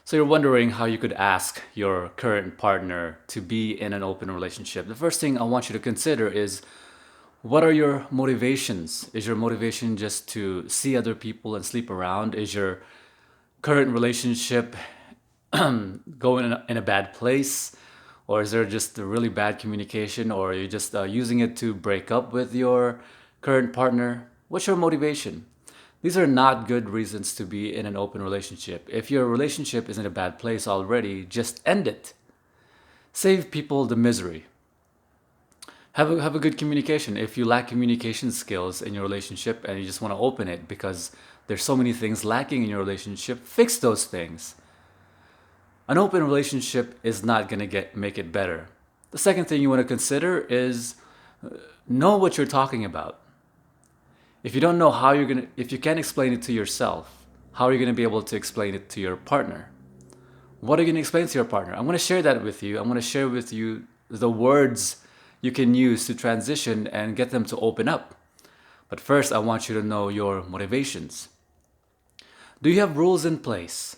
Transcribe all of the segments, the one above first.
So you're wondering how you could ask your current partner to be in an open relationship. The first thing I want you to consider is, what are your motivations? Is your motivation just to see other people and sleep around? Is your current relationship going in a bad place? Or is there just a really bad communication? Or are you just using it to break up with your current partner? What's your motivation? These are not good reasons to be in an open relationship. If your relationship is in a bad place already, just end it. Save people the misery. Have a good communication. If you lack communication skills in your relationship and you just want to open it because there's so many things lacking in your relationship, fix those things. An open relationship is not going to get make it better. The second thing you want to consider is know what you're talking about. If you don't know how you're going to, if you can't explain it to yourself, how are you going to be able to explain it to your partner? What are you going to explain to your partner? I'm going to share that with you. I'm going to share with you the words you can use to transition and get them to open up. But first, I want you to know your motivations. Do you have rules in place?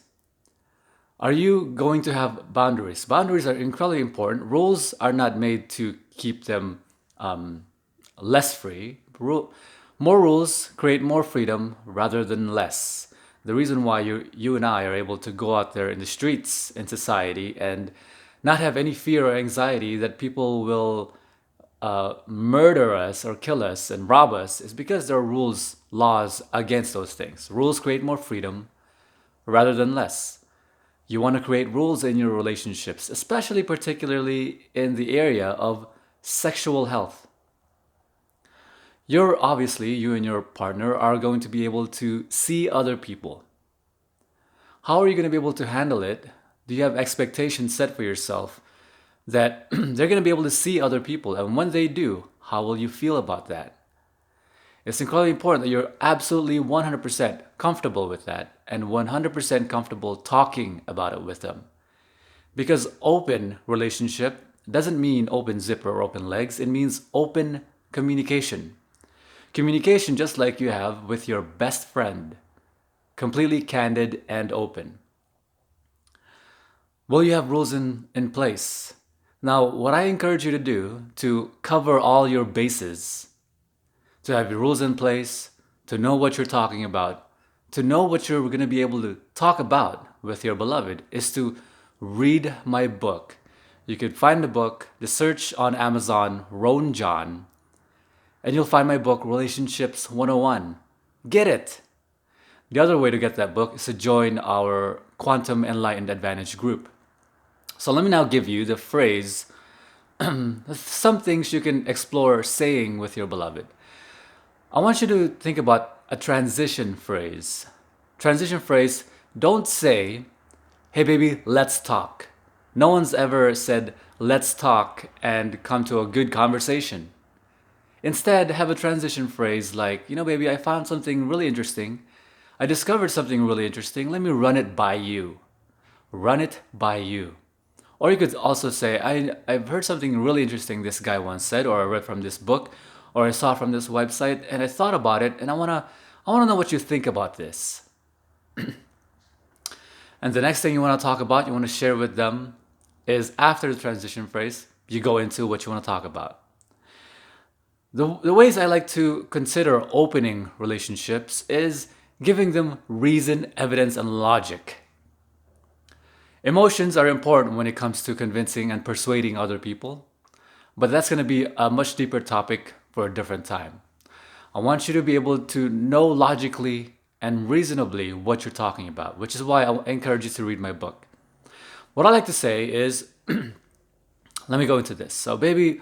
Are you going to have boundaries? Boundaries are incredibly important. Rules are not made to keep them less free. More rules create more freedom rather than less. The reason why you and I are able to go out there in the streets in society and not have any fear or anxiety that people will murder us or kill us and rob us is because there are rules, laws against those things. Rules create more freedom rather than less. You want to create rules in your relationships, especially particularly in the area of sexual health. You and your partner are going to be able to see other people. How are you going to be able to handle it? Do you have expectations set for yourself that they're going to be able to see other people? And when they do, how will you feel about that? It's incredibly important that you're absolutely 100% comfortable with that and 100% comfortable talking about it with them. Because open relationship doesn't mean open zipper or open legs, it means open communication. Communication just like you have with your best friend, completely candid and open. Will you have rules in place? Now, what I encourage you to do to cover all your bases, to have your rules in place, to know what you're talking about, to know what you're going to be able to talk about with your beloved, is to read my book. You could find the book, the search on Amazon, Rone John, and you'll find my book, Relationships 101. Get it! The other way to get that book is to join our Quantum Enlightened Advantage group. So let me now give you the phrase, some things you can explore saying with your beloved. I want you to think about a transition phrase. Transition phrase, don't say, hey baby, let's talk. No one's ever said, let's talk and come to a good conversation. Instead, have a transition phrase like, baby, I found something really interesting. I discovered something really interesting. Let me run it by you. Run it by you. Or you could also say, I've heard something really interesting this guy once said, or I read from this book, or I saw from this website, and I thought about it, and I wanna know what you think about this. And the next thing you want to talk about, you want to share with them, is after the transition phrase, you go into what you want to talk about. The ways I like to consider opening relationships is giving them reason, evidence, and logic. Emotions are important when it comes to convincing and persuading other people, but that's going to be a much deeper topic for a different time. I want you to be able to know logically and reasonably what you're talking about, which is why I encourage you to read my book. What I like to say is, let me go into this. So, baby,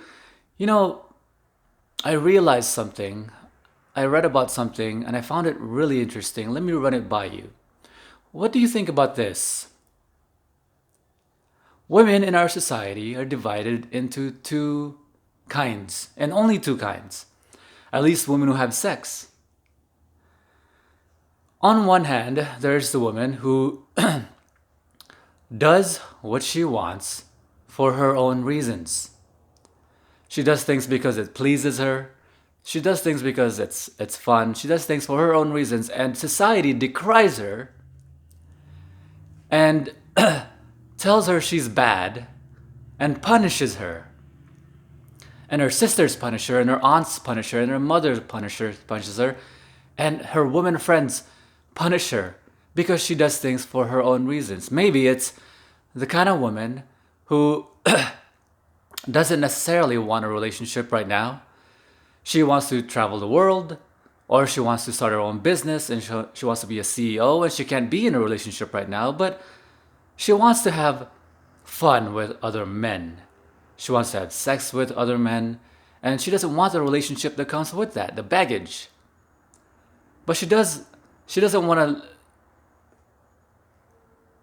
I realized something. I read about something and I found it really interesting. Let me run it by you. What do you think about this? Women in our society are divided into two kinds, and only two kinds. At least women who have sex. On one hand, there's the woman who does what she wants for her own reasons. She does things because it pleases her. She does things because it's fun. She does things for her own reasons, and society decries her. And tells her she's bad and punishes her. And her sisters punish her, and her aunts punish her, and her mother punishes her, and her women friends punish her because she does things for her own reasons. Maybe it's the kind of woman who doesn't necessarily want a relationship right now. She wants to travel the world, or she wants to start her own business, and she wants to be a CEO, and she can't be in a relationship right now, but she wants to have fun with other men. She wants to have sex with other men, and she doesn't want the relationship that comes with that, the baggage. But she doesn't want to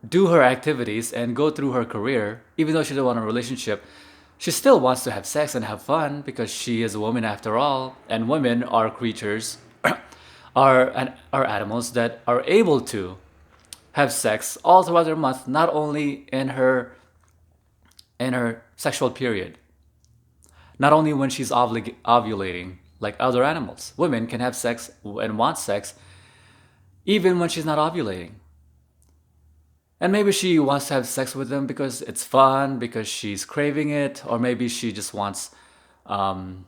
do her activities and go through her career, even though she doesn't want a relationship. She still wants to have sex and have fun because she is a woman after all, and women are creatures, are animals that are able to have sex all throughout their month, not only in her sexual period, not only when she's ovulating like other animals. Women can have sex and want sex even when she's not ovulating. And maybe she wants to have sex with them because it's fun, because she's craving it, or maybe she just wants to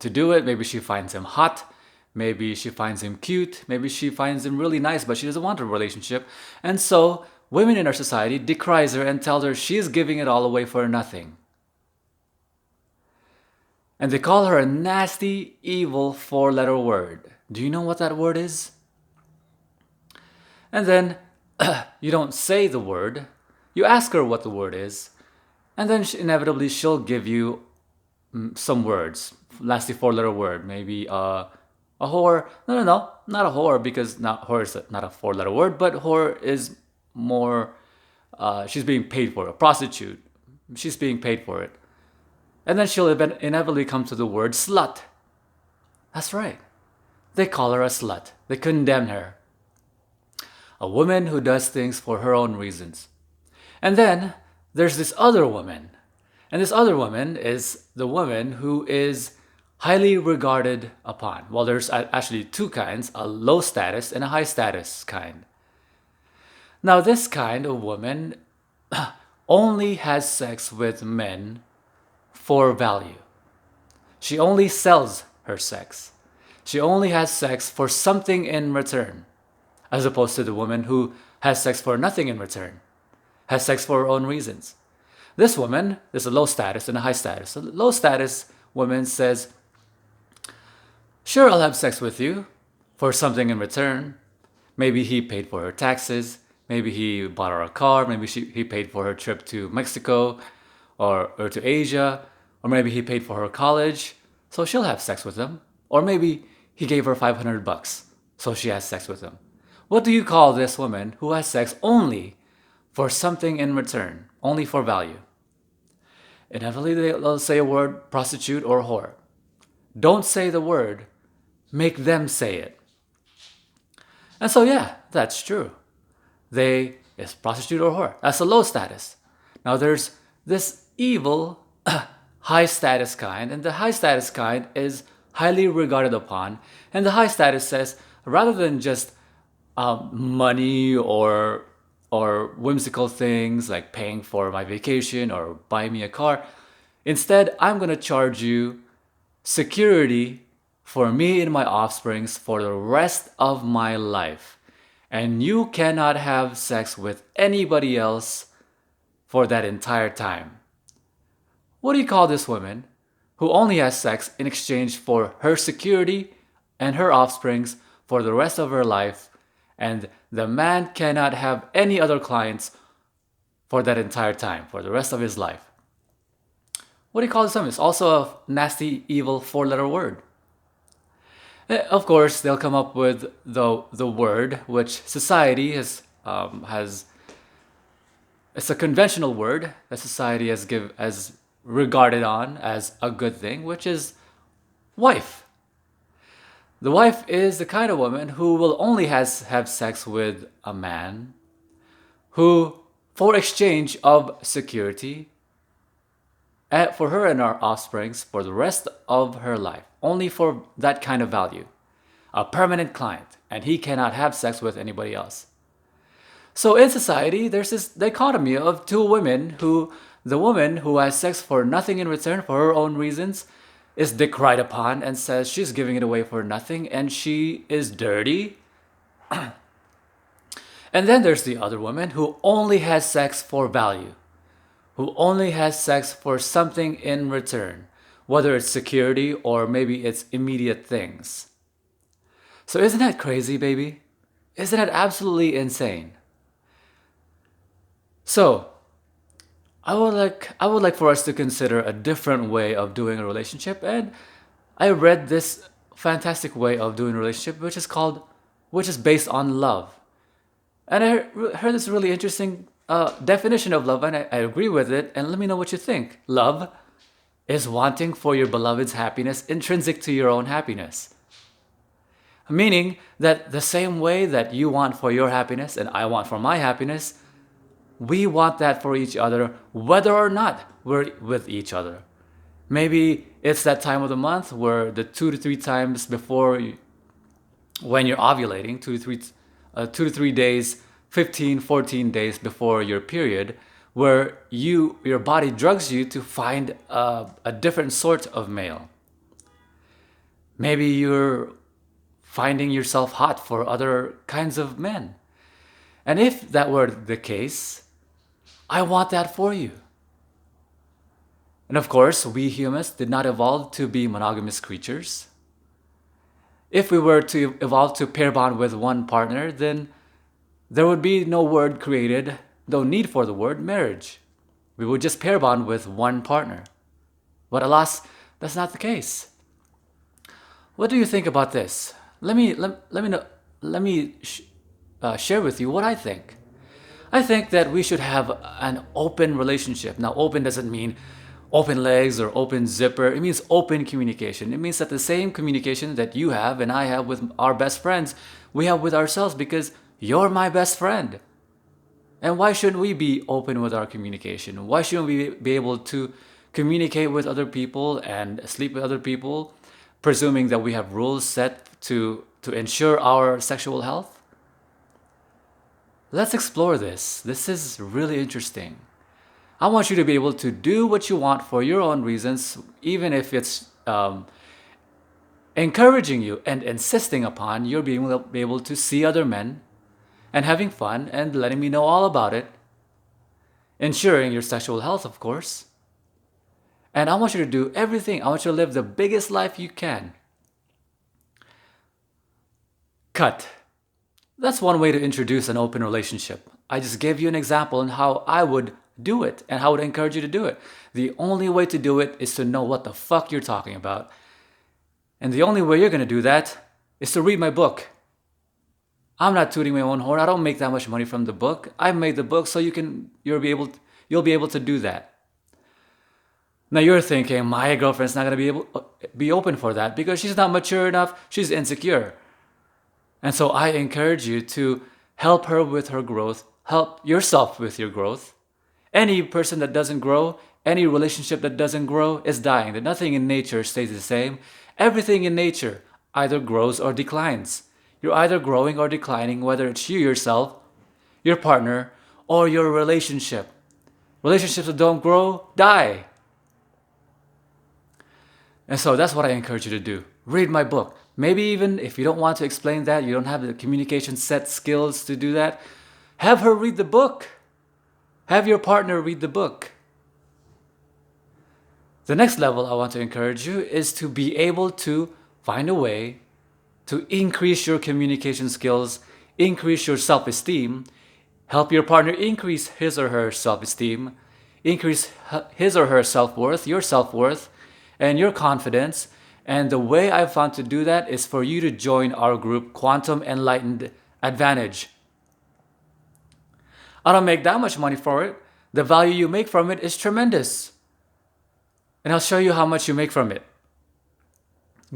do it. Maybe she finds him hot. Maybe she finds him cute. Maybe she finds him really nice, but she doesn't want a relationship. And so women in our society decries her and tell her she's giving it all away for nothing. And they call her a nasty, evil four-letter word. Do you know what that word is? And then you don't say the word. You ask her what the word is. And then inevitably she'll give you some words. Nasty four-letter word. Maybe a whore. No, not a whore, because whore is not a four-letter word, but whore is more, she's being paid for it. A prostitute. She's being paid for it. And then she'll inevitably come to the word slut. That's right. They call her a slut. They condemn her. A woman who does things for her own reasons. And then there's this other woman. And this other woman is the woman who is highly regarded upon. Well, there's actually two kinds, a low status and a high status kind. Now, this kind of woman only has sex with men for value. She only sells her sex. She only has sex for something in return, as opposed to the woman who has sex for nothing in return, has sex for her own reasons. This woman, there's a low status and a high status. So the low status woman says, sure, I'll have sex with you for something in return. Maybe he paid for her taxes. Maybe he bought her a car. Maybe he paid for her trip to Mexico or to Asia. Or maybe he paid for her college, so she'll have sex with him. Or maybe he gave her $500, so she has sex with him. What do you call this woman who has sex only for something in return, only for value? Inevitably, they'll say a word, prostitute or whore. Don't say the word, make them say it. And so, yeah, that's true. It's prostitute or whore. That's a low status. Now there's this evil high status kind, and the high status kind is highly regarded upon. And the high status says, rather than just money or whimsical things like paying for my vacation or buying me a car, instead I'm going to charge you security for me and my offsprings for the rest of my life. And you cannot have sex with anybody else for that entire time. What do you call this woman who only has sex in exchange for her security and her offsprings for the rest of her life, and the man cannot have any other clients for that entire time, for the rest of his life? What do you call this woman? It's also a nasty, evil four-letter word. Of course, they'll come up with the word which society has it's a conventional word that society has regarded on as a good thing, which is wife. The wife is the kind of woman who will only have sex with a man who, for exchange of security, for her and her offsprings for the rest of her life, only for that kind of value, a permanent client, and he cannot have sex with anybody else. So in society, there's this dichotomy of two women who, the woman who has sex for nothing in return for her own reasons is decried upon and says she's giving it away for nothing and she is dirty. And then there's the other woman who only has sex for value, who only has sex for something in return, whether it's security or maybe it's immediate things. So isn't that crazy, baby? Isn't that absolutely insane? So, I would like for us to consider a different way of doing a relationship, and I read this fantastic way of doing a relationship which is based on love. And I heard this really interesting definition of love, and I agree with it. And let me know what you think. Love is wanting for your beloved's happiness intrinsic to your own happiness. Meaning that the same way that you want for your happiness and I want for my happiness, we want that for each other, whether or not we're with each other. Maybe it's that time of the month where the 2 to 3 times before when you're ovulating, 2 to 3 days, 15, 14 days before your period, where your body drugs you to find a different sort of male. Maybe you're finding yourself hot for other kinds of men. And if that were the case, I want that for you. And of course, we humans did not evolve to be monogamous creatures. If we were to evolve to pair bond with one partner, then there would be no word created, no need for the word marriage. We would just pair bond with one partner. But alas, that's not the case. What do you think about this? Let me share with you what I think. I think that we should have an open relationship. Now, open doesn't mean open legs or open zipper. It means open communication. It means that the same communication that you have and I have with our best friends, we have with ourselves, because you're my best friend. And why shouldn't we be open with our communication? Why shouldn't we be able to communicate with other people and sleep with other people, presuming that we have rules set to ensure our sexual health? Let's explore this. This is really interesting. I want you to be able to do what you want for your own reasons, even if it's encouraging you and insisting upon you being able to see other men and having fun and letting me know all about it, ensuring your sexual health, of course. And I want you to do everything. I want you to live the biggest life you can. Cut. That's one way to introduce an open relationship. I just gave you an example on how I would do it and how I would encourage you to do it. The only way to do it is to know what the fuck you're talking about. And the only way you're going to do that is to read my book. I'm not tooting my own horn. I don't make that much money from the book. I made the book so you'll be able to do that. Now you're thinking, my girlfriend's not going to be open for that because she's not mature enough. She's insecure. And so I encourage you to help her with her growth. Help yourself with your growth. Any person that doesn't grow, any relationship that doesn't grow is dying. That nothing in nature stays the same. Everything in nature either grows or declines. You're either growing or declining, whether it's you yourself, your partner, or your relationship. Relationships that don't grow, die. And so that's what I encourage you to do. Read my book. Maybe even if you don't want to explain that, you don't have the communication set skills to do that, have her read the book. Have your partner read the book. The next level I want to encourage you is to be able to find a way to increase your communication skills, increase your self-esteem, help your partner increase his or her self-esteem, increase his or her self-worth, your self-worth, and your confidence. And the way I've found to do that is for you to join our group, Quantum Enlightened Advantage. I don't make that much money for it. The value you make from it is tremendous. And I'll show you how much you make from it.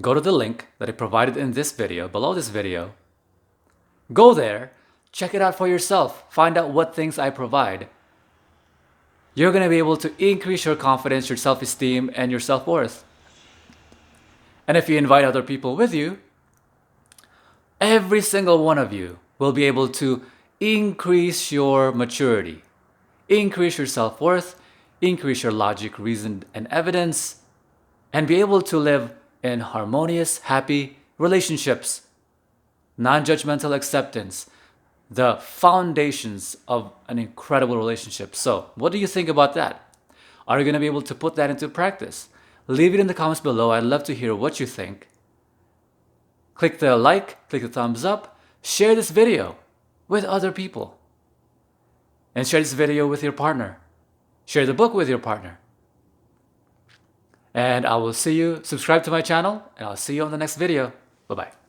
Go to the link that I provided in this video, below this video. Go there, check it out for yourself. Find out what things I provide. You're going to be able to increase your confidence, your self-esteem, and your self-worth. And if you invite other people with you, every single one of you will be able to increase your maturity, increase your self-worth, increase your logic, reason, and evidence, and be able to live in harmonious, happy relationships, non-judgmental acceptance, the foundations of an incredible relationship. So, what do you think about that? Are you going to be able to put that into practice? Leave it in the comments below. I'd love to hear what you think. Click the like, click the thumbs up, share this video with other people, and share this video with your partner. Share the book with your partner. And I will see you, subscribe to my channel, and I'll see you on the next video. Bye-bye.